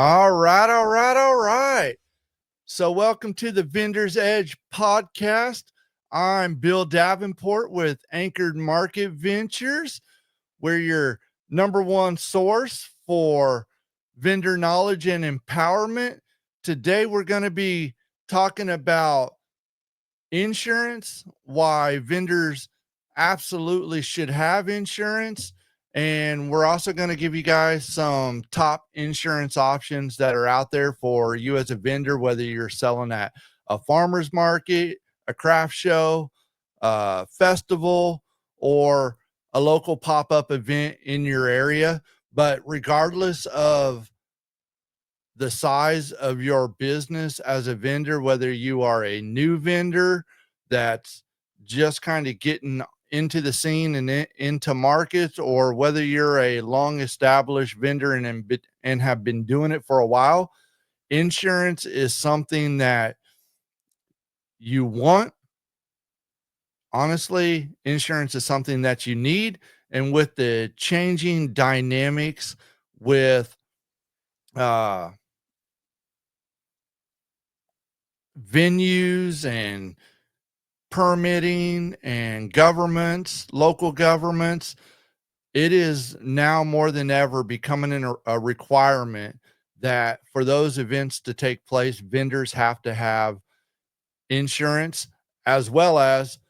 All right, all right, all right. So, welcome to the Vendor's Edge podcast. I'm Bill Davenport with Anchored Market Ventures. We're your number one source for vendor knowledge and empowerment. Today, we're going to be talking about insurance, why vendors absolutely should have insurance. And we're also going to give you guys some top insurance options that are out there for you as a vendor, whether you're selling at a farmer's market, a craft show, a festival, or a local pop up event in your area. But regardless of the size of your business as a vendor, whether you are a new vendor that's just kind of getting into the scene and into markets, or whether you're a long established vendor and have been doing it for a while, insurance is something that you want. Honestly, insurance is something that you need. And with the changing dynamics with uh, venues and permitting and governments, local governments, it is now more than ever becoming a requirement that for those events to take place, vendors have to have insurance, as well as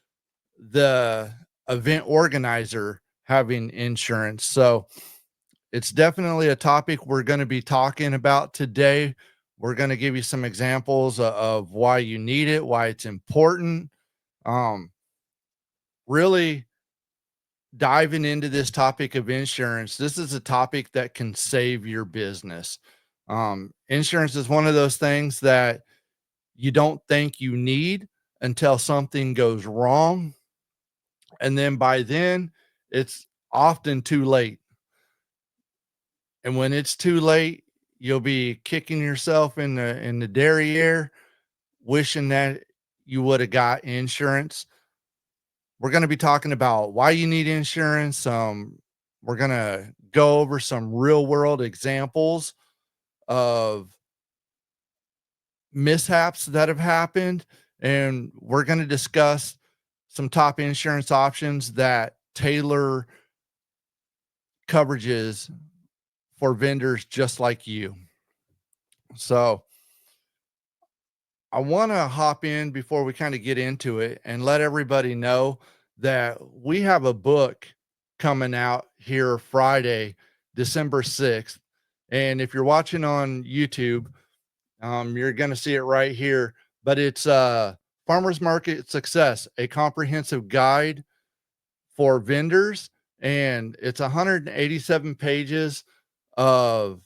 the event organizer having insurance. So it's definitely a topic we're going to be talking about today. We're going to give you some examples of why you need it, why it's important. Um, Really diving into this topic of insurance, this is a topic that can save your business. Insurance is one of those things that you don't think you need until something goes wrong. And then by then, it's often too late. And when it's too late, you'll be kicking yourself in the derriere, wishing that you would have got insurance. We're going to be talking about why you need insurance. We're going to go over some real world examples of mishaps that have happened. And we're going to discuss some top insurance options that tailor coverages for vendors just like you. So I want to hop in before we kind of get into it and let everybody know that we have a book coming out here Friday, December 6th. And if you're watching on YouTube, you're going to see it right here. But it's Farmers Market Success, a comprehensive guide for vendors. And it's 187 pages of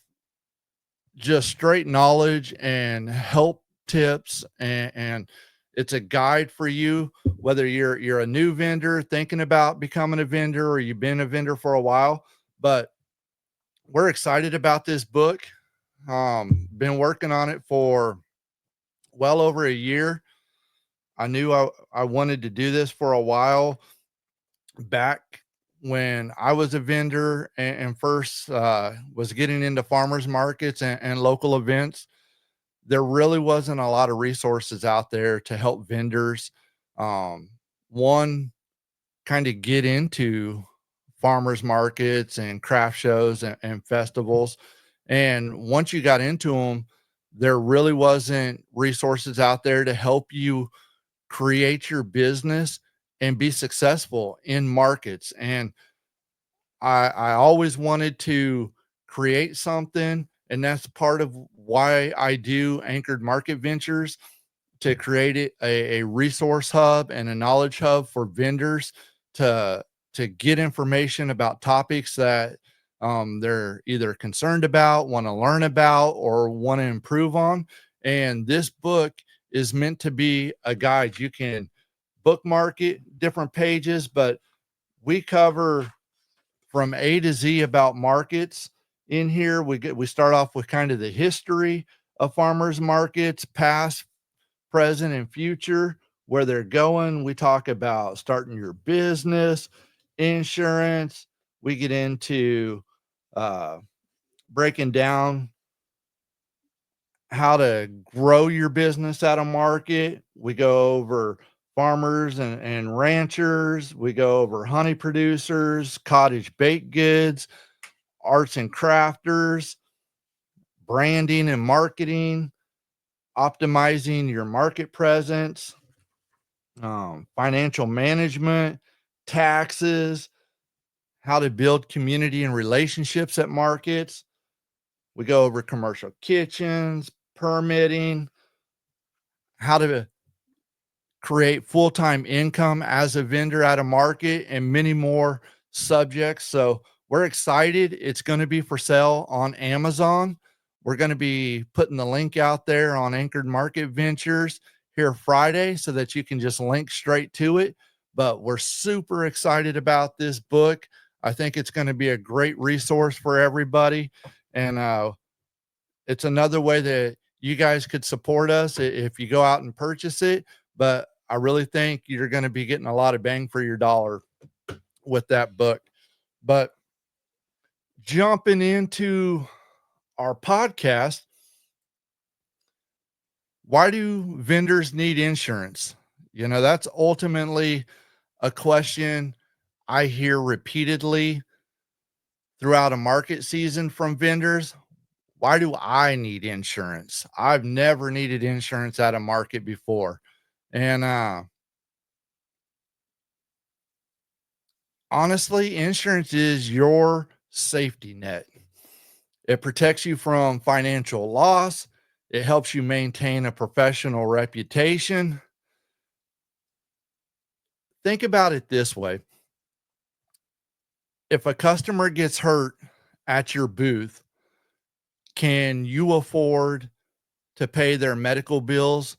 just straight knowledge and help tips, and it's a guide for you, whether you're a new vendor thinking about becoming a vendor or you've been a vendor for a while. But we're excited about this book. Been working on it for well over a year. I knew I wanted to do this for a while back when I was a vendor and first was getting into farmers markets and local events. There really wasn't a lot of resources out there to help vendors. Um, One, kind of get into farmers markets and craft shows and festivals. And once you got into them, there really wasn't resources out there to help you create your business and be successful in markets. And I always wanted to create something, and that's part of why I do Anchored Market Ventures, to create a resource hub and a knowledge hub for vendors to get information about topics that they're either concerned about, want to learn about, or want to improve on. And this book is meant to be a guide. You can bookmark it, different pages, but we cover from A to Z about markets in here. We start off with kind of the history of farmers markets, past, present, and future, where they're going. We talk about starting your business, insurance. We get into uh, breaking down how to grow your business at a market. We go over farmers and ranchers. We go over honey producers, cottage baked goods, arts and crafters, branding and marketing, optimizing your market presence, financial management, taxes, how to build community and relationships at markets. We go over commercial kitchens, permitting, how to create full-time income as a vendor at a market, and many more subjects. So we're excited. It's going to be for sale on Amazon. We're going to be putting the link out there on Anchored Market Ventures here Friday so that you can just link straight to it. But we're super excited about this book. I think it's going to be a great resource for everybody. And it's another way that you guys could support us if you go out and purchase it. But I really think you're going to be getting a lot of bang for your dollar with that book. But jumping into our podcast, why do vendors need insurance? You know, that's ultimately a question I hear repeatedly throughout a market season from vendors. Why do I need insurance? I've never needed insurance at a market before. And honestly, insurance is your safety net. It protects you from financial loss. It helps you maintain a professional reputation. Think about it this way. If a customer gets hurt at your booth, can you afford to pay their medical bills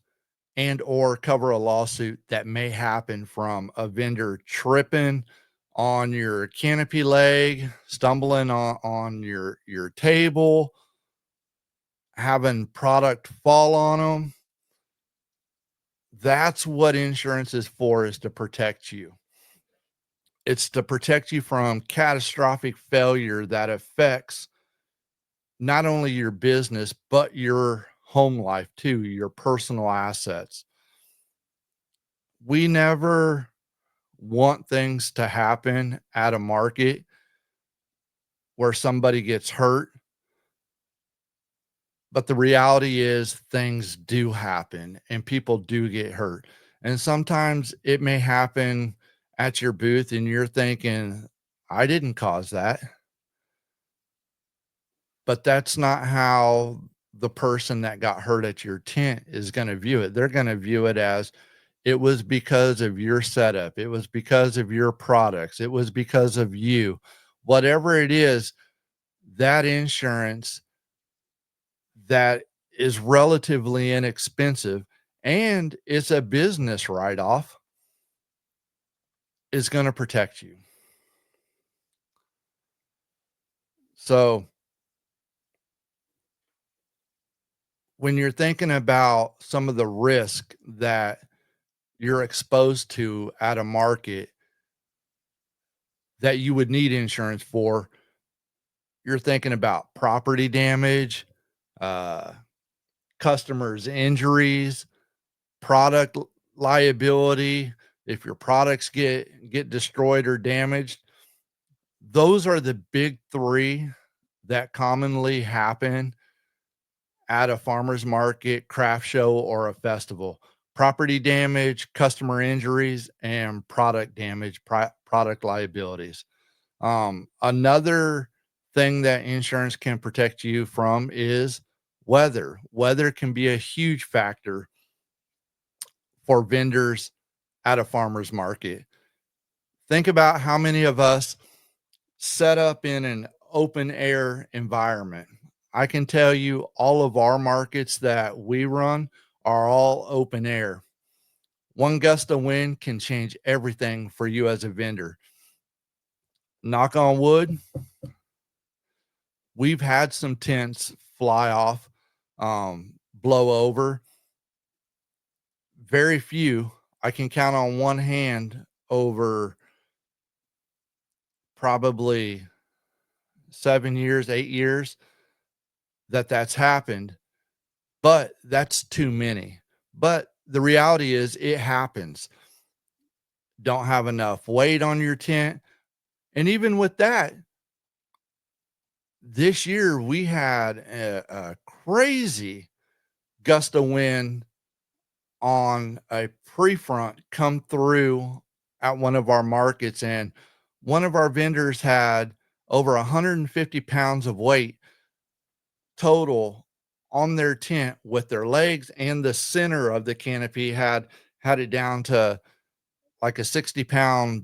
and or cover a lawsuit that may happen from a vendor tripping on your canopy leg, stumbling on your table, having product fall on them? That's what insurance is for, is to protect you. It's to protect you from catastrophic failure that affects not only your business, but your home life too, your personal assets. We never want things to happen at a market where somebody gets hurt. But the reality is things do happen and people do get hurt. And sometimes it may happen at your booth and you're thinking, I didn't cause that. But that's not how the person that got hurt at your tent is going to view it. They're going to view it as it was because of your setup. It was because of your products. It was because of you. Whatever it is, that insurance that is relatively inexpensive and it's a business write-off is going to protect you. So when you're thinking about some of the risk that you're exposed to at a market that you would need insurance for, you're thinking about property damage, uh, customers' injuries, product liability. If your products get destroyed or damaged, those are the big three that commonly happen at a farmer's market, craft show, or a festival: property damage, customer injuries, and product damage, product liabilities. Another thing that insurance can protect you from is weather. Weather can be a huge factor for vendors at a farmer's market. Think about how many of us set up in an open air environment. I can tell you all of our markets that we run are all open air. One gust of wind can change everything for you as a vendor. Knock on wood, we've had some tents fly off, blow over. Very few. I can count on one hand over probably 7 years, 8 years that that's happened. but that's too many. But the reality is it happens. Don't have enough weight on your tent. And even with that, this year we had a crazy gust of wind on a pre-front come through at one of our markets, and one of our vendors had over 150 pounds of weight total on their tent, with their legs and the center of the canopy had it down to like a 60-pound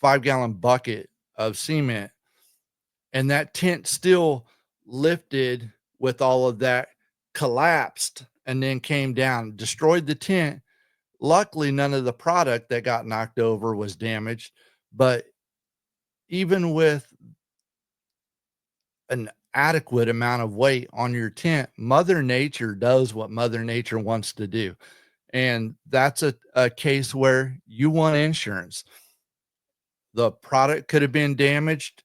5-gallon bucket of cement, and that tent still lifted with all of that, collapsed, and then came down, destroyed the tent. Luckily, none of the product that got knocked over was damaged, but even with an adequate amount of weight on your tent, Mother Nature does what Mother Nature wants to do. And that's a case where you want insurance. The product could have been damaged,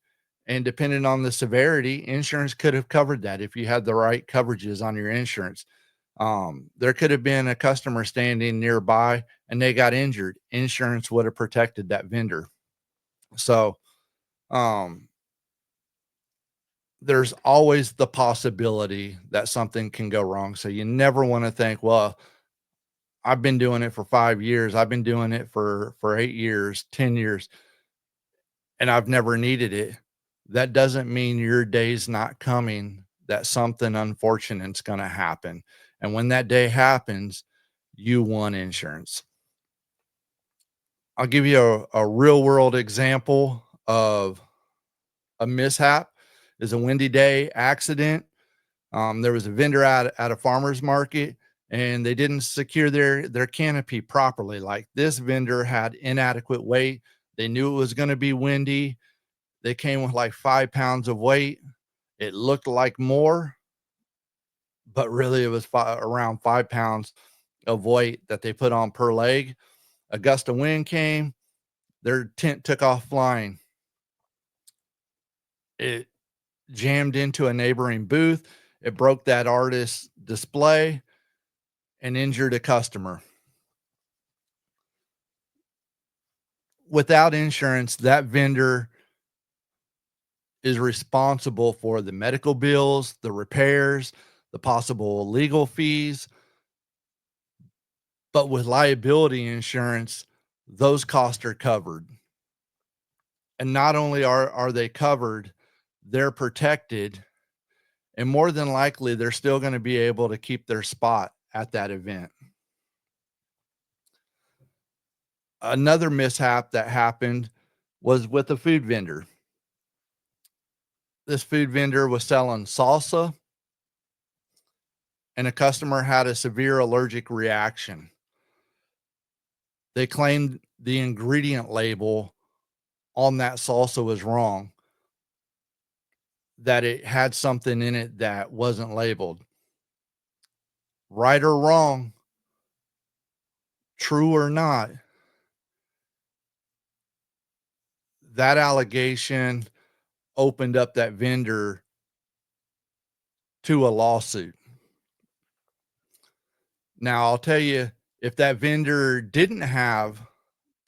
and depending on the severity, insurance could have covered that if you had the right coverages on your insurance. There could have been a customer standing nearby and they got injured. Insurance would have protected that vendor. So, um, there's always the possibility that something can go wrong. So you never want to think, well, I've been doing it for 5 years. I've been doing it for 8 years, 10 years, and I've never needed it. That doesn't mean your day's not coming, that something unfortunate's going to happen. And when that day happens, you want insurance. I'll give you a real world example of a mishap. Is a windy day accident. There was a vendor at a farmer's market, and they didn't secure their canopy properly. Like, this vendor had inadequate weight. They knew it was going to be windy. They came with like 5 pounds of weight. It looked like more, but really it was around 5 pounds of weight that they put on per leg. A gust of wind came, their tent took off flying. It jammed into a neighboring booth. It broke that artist's display and injured a customer. Without insurance, that vendor is responsible for the medical bills, the repairs, the possible legal fees. But with liability insurance, those costs are covered. And not only are they covered, they're protected, and more than likely they're still going to be able to keep their spot at that event. Another mishap that happened was with a food vendor. This food vendor was selling salsa, and a customer had a severe allergic reaction. They claimed the ingredient label on that salsa was wrong, that it had something in it that wasn't labeled. Right or wrong, true or not, that allegation opened up that vendor to a lawsuit. Now, I'll tell you, if that vendor didn't have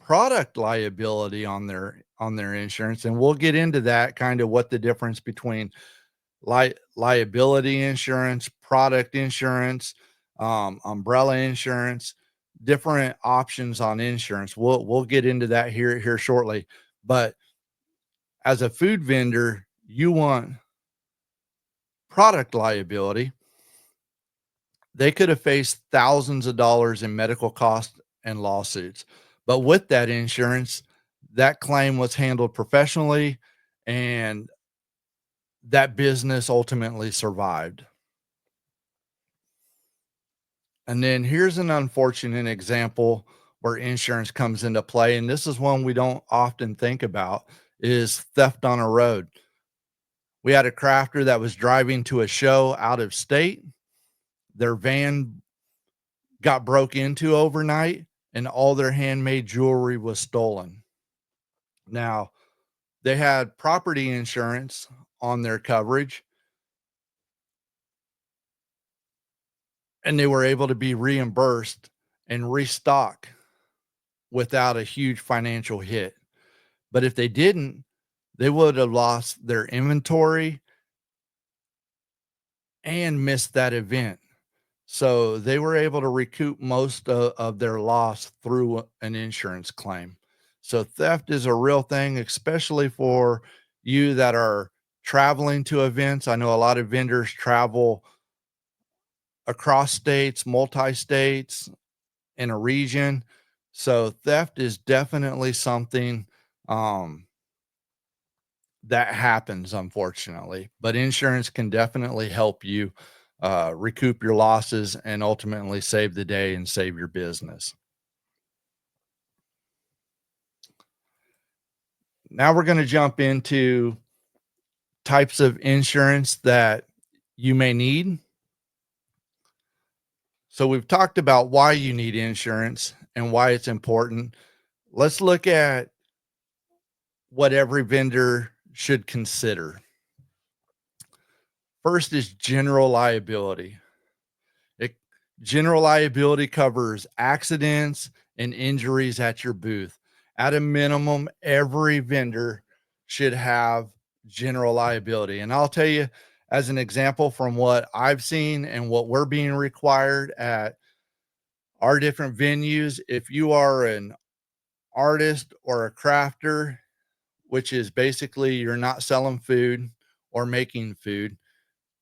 product liability on their insurance, and we'll get into that, kind of what the difference between liability insurance, product insurance, umbrella insurance, different options on insurance. We'll get into that here shortly. But as a food vendor, you want product liability. They could have faced thousands of dollars in medical costs and lawsuits. But with that insurance, that claim was handled professionally, and that business ultimately survived. And then here's an unfortunate example where insurance comes into play, and this is one we don't often think about, is theft on a road. We had a crafter that was driving to a show out of state. Their van got broke into overnight, and all their handmade jewelry was stolen. Now, they had property insurance on their coverage, and they were able to be reimbursed and restock without a huge financial hit. But if they didn't, they would have lost their inventory and missed that event. So they were able to recoup most of their loss through an insurance claim. So theft is a real thing, especially for you that are traveling to events. I know a lot of vendors travel across states, multi states, in a region. So theft is definitely something um, that happens, unfortunately. But insurance can definitely help you recoup your losses and ultimately save the day and save your business. Now we're going to jump into types of insurance that you may need. So we've talked about why you need insurance and why it's important. Let's look at what every vendor should consider. First is general liability. It, General liability covers accidents and injuries at your booth. At a minimum, every vendor should have general liability. And I'll tell you, as an example from what I've seen and what we're being required at our different venues, if you are an artist or a crafter, which is basically you're not selling food or making food,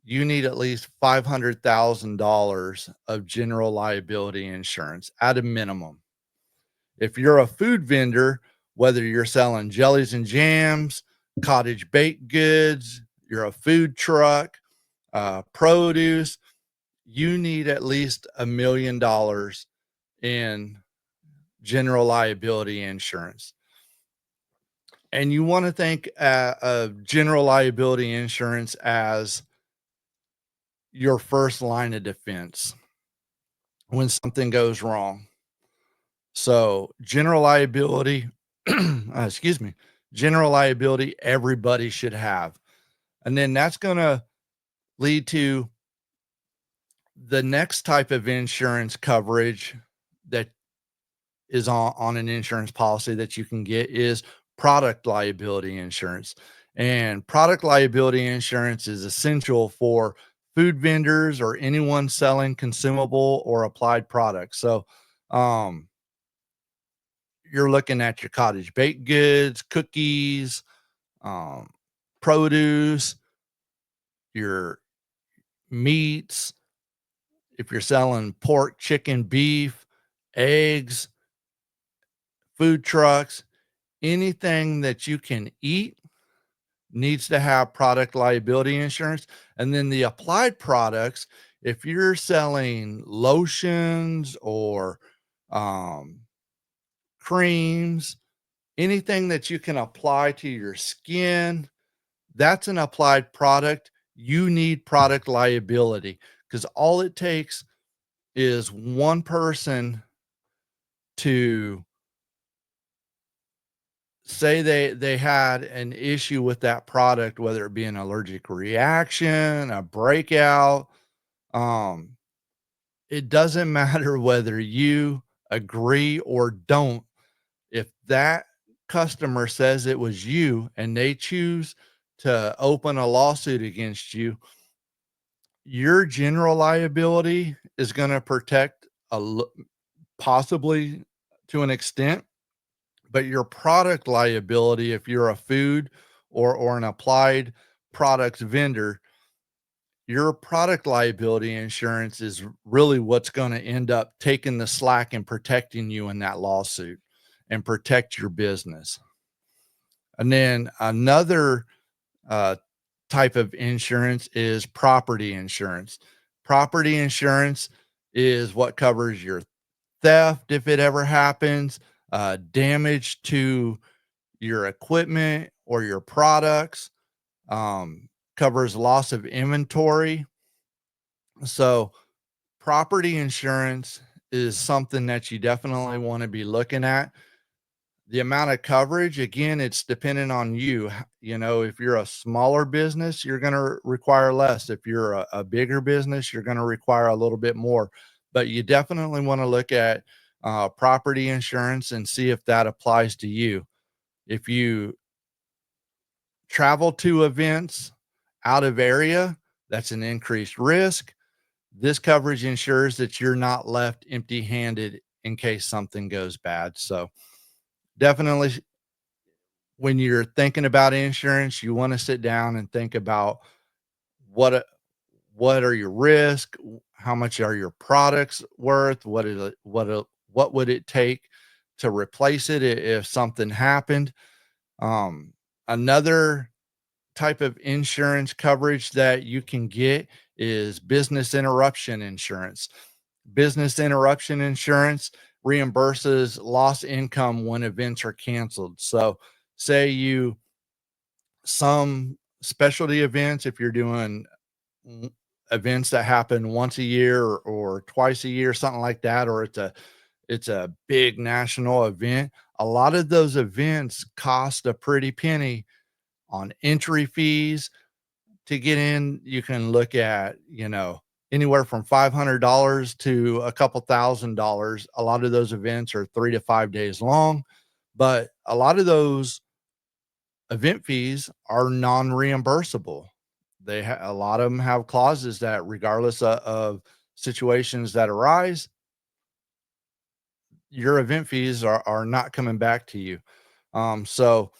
you need at least $500,000 of general liability insurance at a minimum. If you're a food vendor, whether you're selling jellies and jams, cottage baked goods, you're a food truck, produce, you need at least $1 million in general liability insurance. And you want to think of general liability insurance as your first line of defense when something goes wrong. So, general liability, excuse me, general liability, everybody should have. And then that's going to lead to the next type of insurance coverage that is on an insurance policy that you can get is product liability insurance. And product liability insurance is essential for food vendors or anyone selling consumable or applied products. So, um, you're looking at your cottage baked goods, cookies, um, produce, your meats. If you're selling pork, chicken, beef, eggs, food trucks, anything that you can eat needs to have product liability insurance. And then the applied products, if you're selling lotions or um, creams, anything that you can apply to your skin, that's an applied product. You need product liability because all it takes is one person to say they had an issue with that product, whether it be an allergic reaction, a breakout. Um, it doesn't matter whether you agree or don't. If that customer says it was you and they choose to open a lawsuit against you, your general liability is going to protect possibly to an extent, but your product liability, if you're a food or an applied products vendor, your product liability insurance is really what's going to end up taking the slack and protecting you in that lawsuit and protect your business. And then another uh, type of insurance is property insurance. Property insurance is what covers your theft if it ever happens, damage to your equipment or your products, covers loss of inventory. So, property insurance is something that you definitely want to be looking at. The amount of coverage, again, it's dependent on you. If you're a smaller business, you're going to require less. If you're a bigger business, you're going to require a little bit more. But you definitely want to look at property insurance and see if that applies to you. If you travel to events out of area, that's an increased risk. This coverage ensures that you're not left empty handed in case something goes bad. So, definitely, when you're thinking about insurance, you want to sit down and think about what a- what are your risks, how much are your products worth, what would it take to replace it if something happened. Um, Another type of insurance coverage that you can get is business interruption insurance. Business interruption insurance reimburses lost income when events are canceled. So, say some specialty events, if you're doing w- events that happen once a year or twice a year, something like that, or it's a big national event. A lot of those events cost a pretty penny on entry fees to get in. You can look at, anywhere from $500 to a couple $1,000. A lot of those events are 3 to 5 days long, but a lot of those event fees are non-reimbursable. A lot of them have clauses that, regardless of situations that arise, your event fees are not coming back to you. So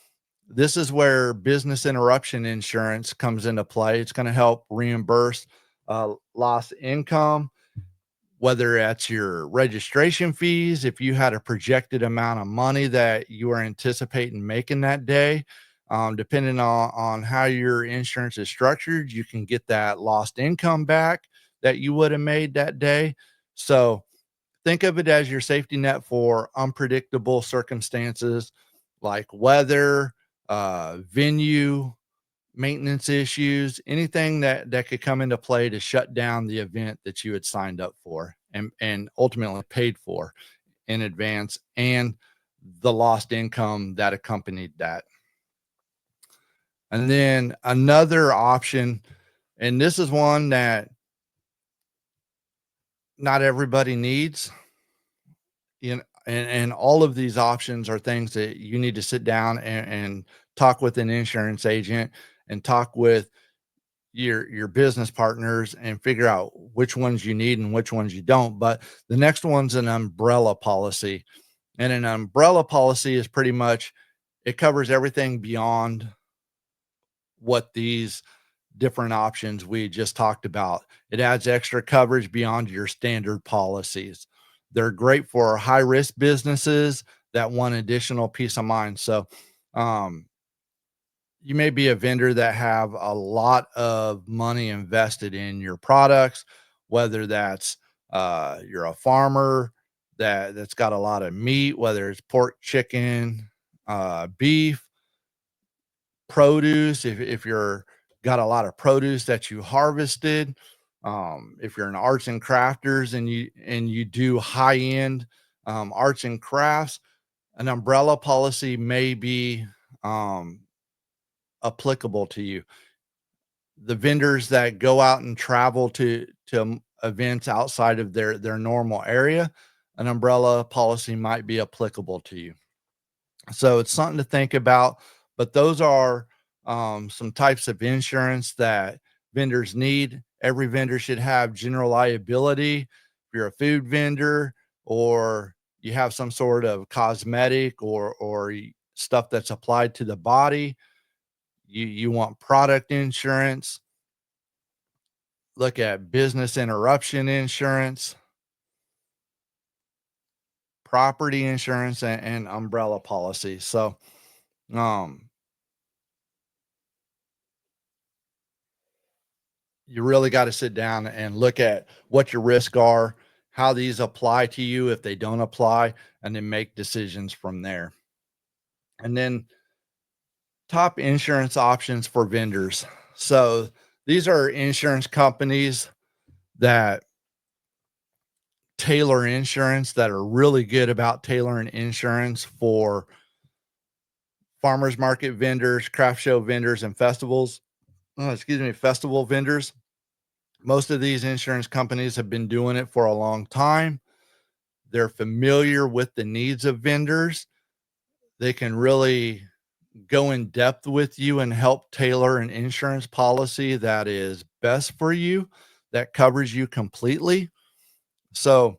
this is where business interruption insurance comes into play. It's going to help reimburse lost income, whether that's your registration fees, if you had a projected amount of money that you are anticipating making that day. Depending on how your insurance is structured, you can get that lost income back that you would have made that day. So think of it as your safety net for unpredictable circumstances like weather, venue, maintenance issues, anything that could come into play to shut down the event that you had signed up for and ultimately paid for in advance, and the lost income that accompanied that. And then another option, and this is one that not everybody needs, and all of these options are things that you need to sit down and talk with an insurance agent and talk with your business partners and figure out which ones you need and which ones you don't. But the next one's an umbrella policy. And an umbrella policy is pretty much, it covers everything beyond what these different options we just talked about. It adds extra coverage beyond your standard policies. They're great for high risk businesses that want additional peace of mind. So, um, you may be a vendor that have a lot of money invested in your products, whether that's you're a farmer that's got a lot of meat, whether it's pork, chicken, beef, produce. If you're got a lot of produce that you harvested, if you're an arts and crafters and you do high end arts and crafts, an umbrella policy may be um, applicable to you. The vendors that go out and travel to events outside of their normal area, an umbrella policy might be applicable to you. So it's something to think about. But those are some types of insurance that vendors need. Every vendor should have general liability. If you're a food vendor or you have some sort of cosmetic or stuff that's applied to the body, you want product insurance. Look at business interruption insurance, property insurance, and umbrella policy. So, um, you really got to sit down and look at what your risks are, how these apply to you if they don't apply, and then make decisions from there. And then top insurance options for vendors. So, these are insurance companies that tailor insurance, that are really good about tailoring insurance for farmers market vendors, craft show vendors, and festival vendors. Most of these insurance companies have been doing it for a long time. They're familiar with the needs of vendors. They can really go in depth with you and help tailor an insurance policy that is best for you, that covers you completely. So,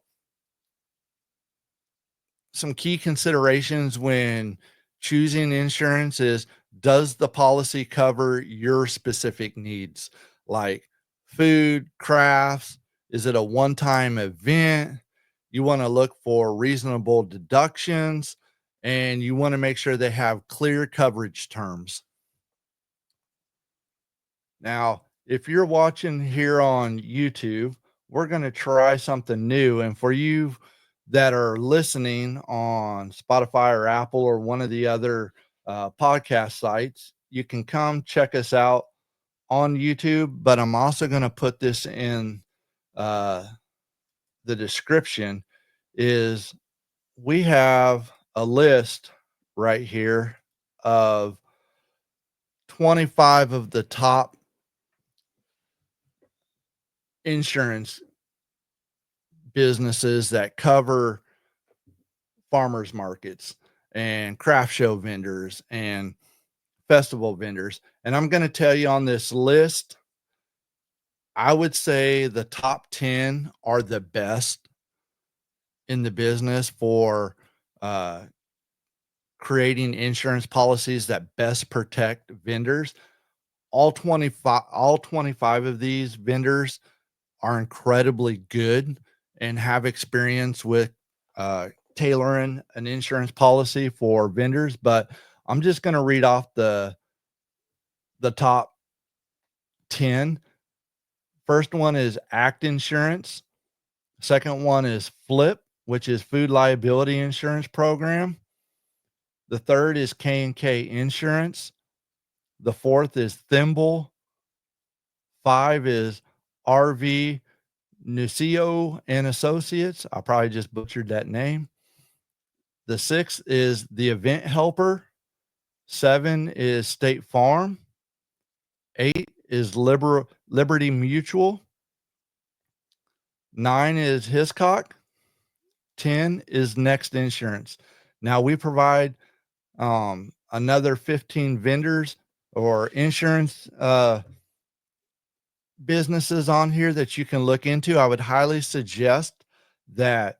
some key considerations when choosing insurance is, does the policy cover your specific needs like food, crafts? Is it a one time event? You want to look for reasonable deductions and you want to make sure they have clear coverage terms. Now, if you're watching here on YouTube, we're going to try something new. And for you that are listening on Spotify or Apple or one of the other podcast sites, you can come check us out on YouTube. But I'm also going to put this in uh, the description. Is we have a list right here of 25 of the top insurance businesses that cover farmers markets and craft show vendors and festival vendors. And I'm going to tell you on this list, I would say the top 10 are the best in the business for uh, creating insurance policies that best protect vendors. All 25 of these vendors are incredibly good and have experience with tailoring an insurance policy for vendors. But I'm just going to read off the top 10. First one is Act Insurance. Second one is Flip, which is Food Liability Insurance Program. The third is K&K Insurance. The fourth is Thimble. Five is RV Nucio and Associates. I probably just butchered that name. The sixth is The Event Helper. Seven is State Farm. Eight is Liberty Mutual. Nine is Hiscox. 10 is Next Insurance. Now we provide another 15 vendors or insurance businesses on here that you can look into. I would highly suggest that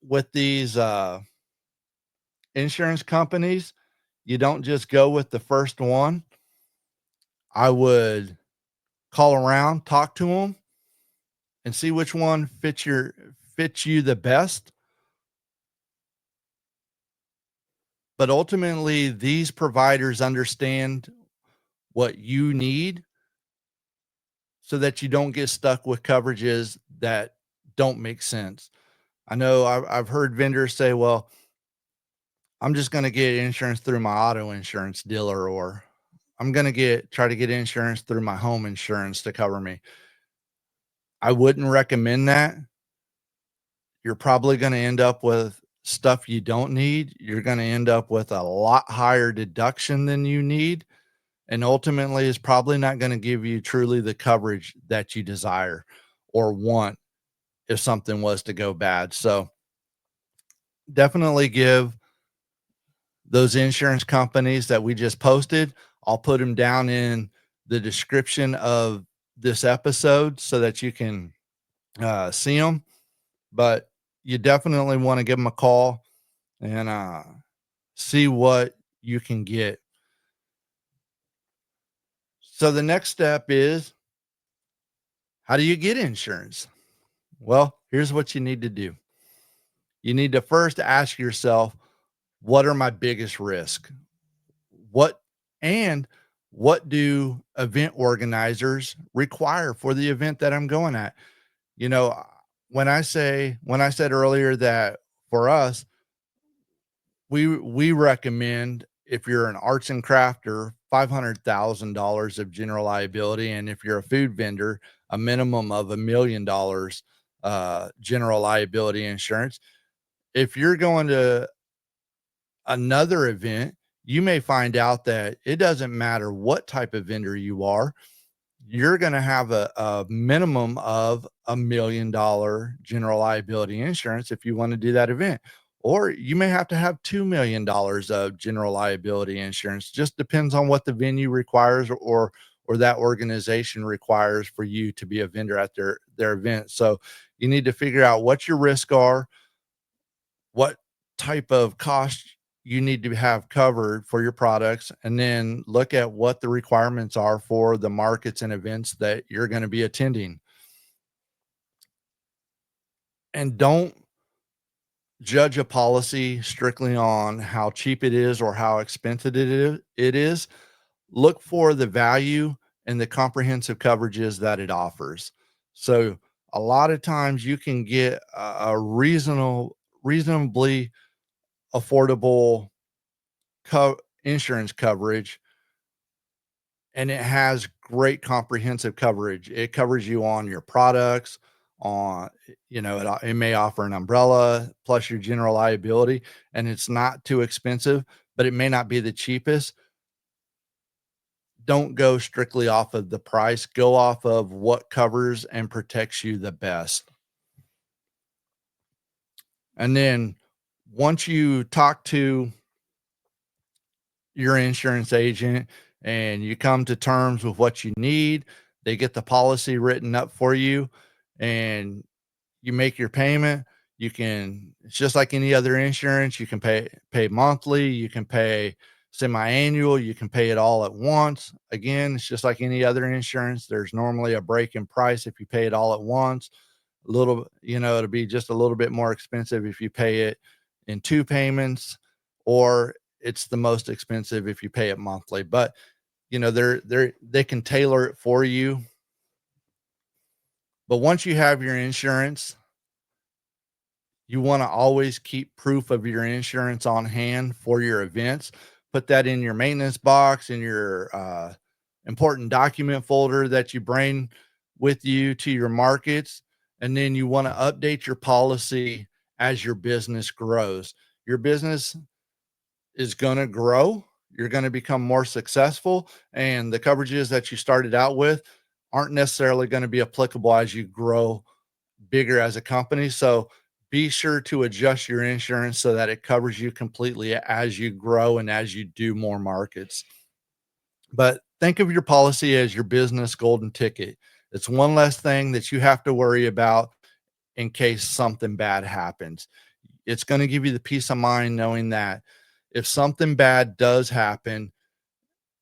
with these insurance companies, you don't just go with the first one. I would call around, talk to them, and see which one fits you the best. But ultimately, these providers understand what you need so that you don't get stuck with coverages that don't make sense. I know I've heard vendors say, well, I'm just going to get insurance through my auto insurance dealer, or I'm going to try to get insurance through my home insurance to cover me. I wouldn't recommend that. You're probably going to end up with stuff you don't need. You're going to end up with a lot higher deduction than you need. And ultimately, it's probably not going to give you truly the coverage that you desire or want if something was to go bad. So definitely give those insurance companies that we just posted. I'll put them down in the description of this episode so that you can see them. But you definitely want to give them a call and see what you can get. So the next step is, how do you get insurance? Well, here's what you need to do. You need to first ask yourself, what are my biggest risks? What and what do event organizers require for the event that I'm going at? You know, when I said earlier that for us, we recommend, if you're an arts and crafter, $500,000 of general liability, and if you're a food vendor, a minimum of $1 million general liability insurance. If you're going to another event, you may find out that it doesn't matter what type of vendor you are, you're going to have a minimum of $1 million general liability insurance if you want to do that event. Or you may have to have $2 million of general liability insurance. Just depends on what the venue requires or that organization requires for you to be a vendor at their event. So you need to figure out what your risks are, what type of cost you need to have covered for your products, and then look at what the requirements are for the markets and events that you're going to be attending. And don't judge a policy strictly on how cheap it is or how expensive it is. Look for the value and the comprehensive coverages that it offers. So a lot of times you can get a reasonably affordable insurance coverage, and it has great comprehensive coverage. It covers you on your products, on it may offer an umbrella plus your general liability, and it's not too expensive, but it may not be the cheapest. Don't go strictly off of the price, go off of what covers and protects you the best. And then once you talk to your insurance agent and you come to terms with what you need, they get the policy written up for you, and you make your payment. It's just like any other insurance. You can pay monthly, you can pay semi-annual, you can pay it all at once. Again, it's just like any other insurance. There's normally a break in price if you pay it all at once. A little, it'll be just a little bit more expensive if you pay it in two payments, or it's the most expensive if you pay it monthly. But they can tailor it for you. But once you have your insurance, you want to always keep proof of your insurance on hand for your events. Put that in your maintenance box, in your important document folder that you bring with you to your markets. And then you want to update your policy as your business grows. Your business is going to grow. You're going to become more successful, and the coverages that you started out with aren't necessarily going to be applicable as you grow bigger as a company. So be sure to adjust your insurance so that it covers you completely as you grow and as you do more markets. But think of your policy as your business golden ticket. It's one less thing that you have to worry about in case something bad happens. It's going to give you the peace of mind knowing that if something bad does happen,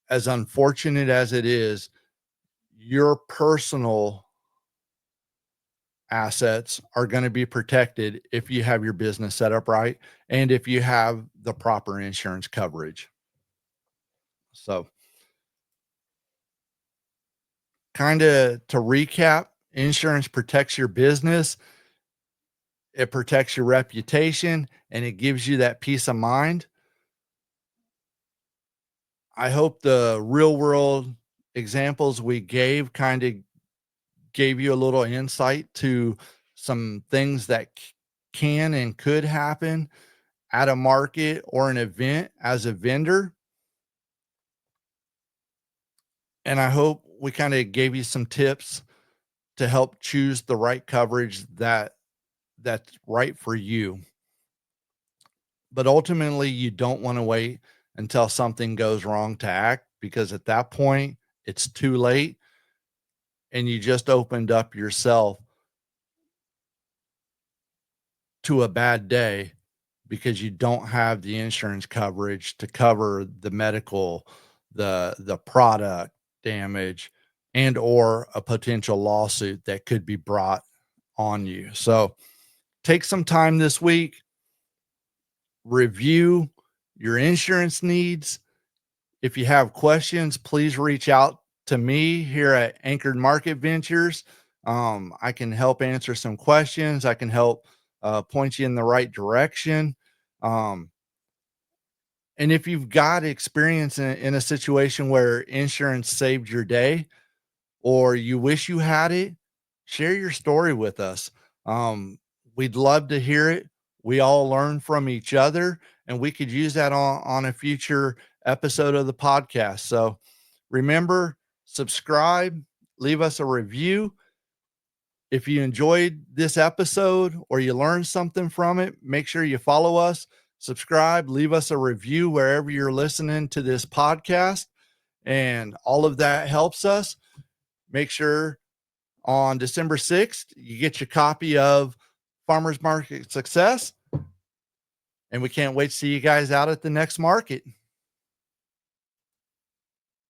as unfortunate as it is, your personal assets are going to be protected if you have your business set up right and if you have the proper insurance coverage. So, kind of to recap, insurance protects your business, it protects your reputation, and it gives you that peace of mind. I hope the real world examples we gave kind of gave you a little insight to some things that can and could happen at a market or an event as a vendor. And I hope we kind of gave you some tips to help choose the right coverage that's right for you. But ultimately, you don't want to wait until something goes wrong to act, because at that point, it's too late and you just opened up yourself to a bad day because you don't have the insurance coverage to cover the medical, the product damage, and or a potential lawsuit that could be brought on you. So take some time this week, review your insurance needs. If you have questions, please reach out to me here at Anchored Market Ventures. I can help answer some questions. I can help point you in the right direction. Um, and if you've got experience in a situation where insurance saved your day, or you wish you had it, share your story with us. Um, we'd love to hear it. We all learn from each other, and we could use that on a future episode of the podcast. So remember, subscribe, leave us a review. If you enjoyed this episode or you learned something from it, make sure you follow us, subscribe, leave us a review wherever you're listening to this podcast. And all of that helps us. Make sure on December 6th, you get your copy of Farmers Market Success. And we can't wait to see you guys out at the next market.